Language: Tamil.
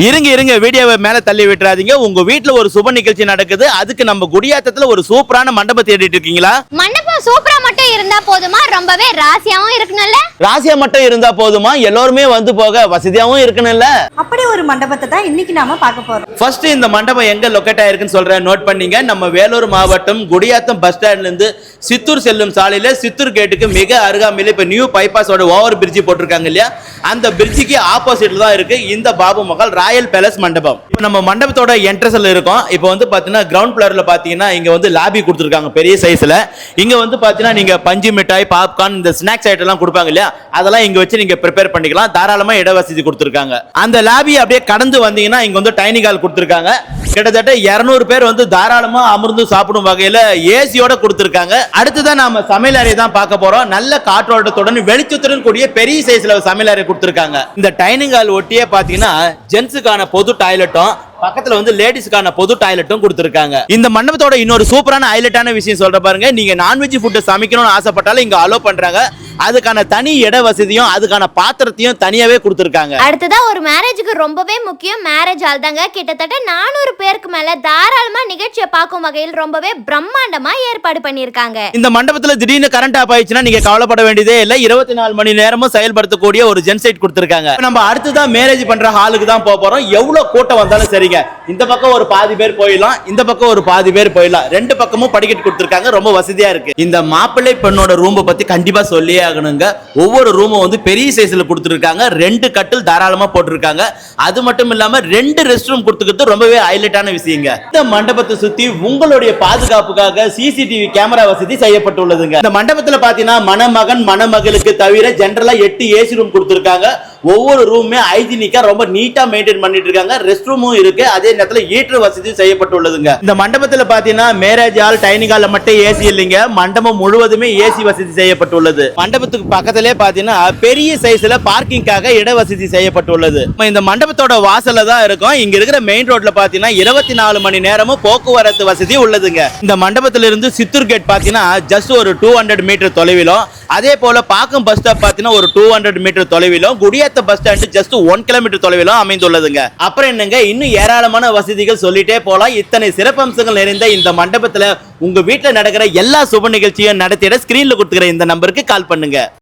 இருங்க வீடியோவை மேல தள்ளி விட்டுறாதீங்க. உங்க வீட்ல ஒரு சுப நிகழ்ச்சி நடக்குது. அதுக்கு நம்ம குடியாத்தத்துல ஒரு சூப்பரான மண்டபம் தேடிட்டு இருக்கீங்களா? மண்டபம் சூப்பரா மட்டும் இருந்தா போதுமா? ரொம்பவே ராசியாவும் இருக்கணும்ல? ராசியா மட்டும் இருந்தா போதுமா? எல்லாருமே வந்து போக வசதியாவும் இருக்கணும்ல? அப்படி ஒரு மண்டபத்தை தான் இன்னைக்கு நாம பார்க்க போறோம். ஃபர்ஸ்ட் இந்த மண்டபம் எங்க லொகேட் ஆயிருக்குன்னு சொல்றேன், நோட் பண்ணீங்க. நம்ம வேலூர் மாவட்டம் குடியாத்தம் பஸ் ஸ்டாண்ட்ல இருந்து சித்தூர் செல்லும் சாலையில சித்தூர் கேட்டுக்கு மிக அருகாமையில இப்ப நியூ பைபாஸோட ஓவர் பிரிட்ஜ் போட்டிருக்காங்க இல்லையா, அந்த பிரிட்ஜுக்கு ஆப்போசிட்ல தான் இருக்கு இந்த பாபு மஹால் ராயல் பேலஸ் மண்டபம். இப்போ நம்ம மண்டபத்தோட என்ட்ரன்ஸ்ல இருக்கோம். இப்போ வந்து பாத்தீங்கன்னா கிரவுண்ட் ஃப்ளோர்ல பாத்தீங்கன்னா இங்க வந்து லாபி கொடுத்துருக்காங்க பெரிய சைஸ்ல. இங்க வந்து பாத்தீங்கன்னா நீங்க பஞ்சு மிட்டாய், பாப்கார்ன், இந்த ஸ்நாக்ஸ் ஐட்டம் எல்லாம் கொடுப்பாங்க இல்லையா, அதெல்லாம் இங்க வச்சு நீங்க ப்ரிப்பேர் பண்ணிக்கலாம். தாராளமா இட வசதி கொடுத்துருக்காங்க. அந்த லாபி அப்படியே கடந்து வந்தீங்கன்னா இங்க வந்து டைனிங் ஹால் கொடுத்துருக்காங்க. கிட்டத்தட்ட 200 பேர் வந்து தாராளமா அமர்ந்து சாப்பிடும் வகையில ஏசியோட கொடுத்துருக்காங்க. அடுத்ததான் நாம சமையல் அறை தான் பார்க்க போறோம். நல்ல காற்றோட்டத்துடன் வெளிச்சத்துடன் கூடிய பெரிய சைஸ்ல சமையல் அறை கொடுத்துருக்காங்க. இந்த டைனிங் ஹால் ஒட்டியே பாத்தீங்கன்னா ஜென்ஸுக்கான பொது டாய்லெட்டும் பக்கத்துல வந்து லேடிஸ்க்கான பொது டாய்லெட்டும் கொடுத்துருக்காங்க. இந்த மண்டபத்தோட இன்னொரு சூப்பரான ஹைலைட்டான விஷயம் சொல்ற பாருங்க, நீங்க நான்வெஜ் ஃபுட் சமைக்கணும்னு ஆசைப்பட்டாலும் இங்க அலோ பண்றாங்க. அதுக்கான தனி இட வசதியும் அதுக்கான பாத்திரத்தையும் தனியாவே கொடுத்துருக்காங்க. அடுத்ததா ஒரு மேரேஜுக்கு ரொம்பவே முக்கியம் மேரேஜ் ஹால் தாங்க. கிட்டத்தட்ட 400 பேருக்கு மேல தாராளமா நிகழ்ச்சியை பார்க்கும் வகையில் ரொம்பவே பிரம்மாண்டமா ஏற்பாடு பண்ணிருக்காங்க. இந்த மண்டபத்துல திடீர்னு கரண்ட் ஆஃப் ஆயிடுச்சுன்னா நீங்க கவலைப்பட வேண்டியதே இல்ல. 24 மணி நேரமும் செயல்படுத்தக்கூடிய ஒரு ஜென்சைட் கொடுத்துருக்காங்க. நம்ம அடுத்ததான் மேரேஜ் பண்ற ஹாலுக்கு தான் போறோம். எவ்வளவு கூட்டம் வந்தாலும் சரிங்க, இந்த பக்கம் ஒரு பாதி பேர் போயிடலாம், இந்த பக்கம் ஒரு பாதி பேர் போயிடலாம். ரெண்டு பக்கமும் படிக்கட்டு கொடுத்துருக்காங்க, ரொம்ப வசதியா இருக்கு. இந்த மாப்பிள்ளை பெண்ணோட ரூம் பத்தி கண்டிப்பா சொல்லியே ஆகணுங்க. ஒவ்வொரு ரூமும் வந்து பெரிய சைஸ்ல கொடுத்துருக்காங்க. 2 கட்டில் தாராளமா போட்டிருக்காங்க. அது மட்டும் இல்லாம 2 ரெஸ்ட் ரூம் கொடுத்துக்கிறது ரொம்பவே ஹைலைட்டான விஷயங்க. இந்த மண்டபத்தை சுத்தி உங்களுடைய பாதுகாப்புக்காக சிசிடிவி கேமரா வசதி செய்யப்பட்டுள்ளதுங்க. இந்த மண்டபத்துல பாத்தீங்கன்னா மணமகன் மணமகளுக்கு தவிர ஜெனரலா 8 ஏசி ரூம் கொடுத்துருக்காங்க. ஒவ்வொரு ரூமுமே ஹைஜீனிக்கா ரொம்ப நீட்டா மெயின்டைன் பண்ணிட்டு இருக்காங்க. ரெஸ்ட் ரூமும் இருக்கு, அதே நேரத்துல ஹீட்டர் வசதி செய்யப்பட்டுள்ளதுங்க. இந்த மண்டபத்துல பாத்தீங்கன்னா மேரேஜ் ஹால் டைனிங் ஹால்ல மட்டும் ஏசி இல்லைங்க, மண்டபம் முழுவதுமே ஏசி வசதி செய்யப்பட்டுள்ளது. மண்டபத்துக்கு பக்கத்திலே பாத்தீங்கன்னா பெரிய சைஸ்ல பார்க்கிங்காக இட வசதி செய்யப்பட்டுள்ளது. இந்த மண்டபத்தோட வாசல்ல தான் இருக்கும். இங்க இருக்கிற மெயின் ரோட்ல பாத்தீங்கன்னா 24 மணி நேரமும் போக்குவரத்து வசதி உள்ளதுங்க. இந்த மண்டபத்தில இருந்து சித்தூர் கேட் பாத்தீங்கன்னா ஜஸ்ட் ஒரு 200 மீட்டர் தொலைவிலும், அதே போல பாக்கம் பஸ் ஸ்டாப் பாத்தீங்கன்னா ஒரு 200 மீட்டர் தொலைவிலும், குடியாத்த பஸ் ஸ்டாண்ட் ஜஸ்ட் 1 கிலோமீட்டர் தொலைவிலும் அமைந்துள்ளதுங்க. அப்புறம் என்னங்க, இன்னும் ஏராளமான வசதிகள் சொல்லிட்டே போலாம். இத்தனை சிறப்பம்சங்கள் நிறைந்த இந்த மண்டபத்துல உங்க வீட்டுல நடக்கிற எல்லா சுப நிகழ்ச்சியும் நடத்திட ஸ்கிரீன்ல கொடுத்துக்கிற இந்த நம்பருக்கு கால் பண்ணுங்க.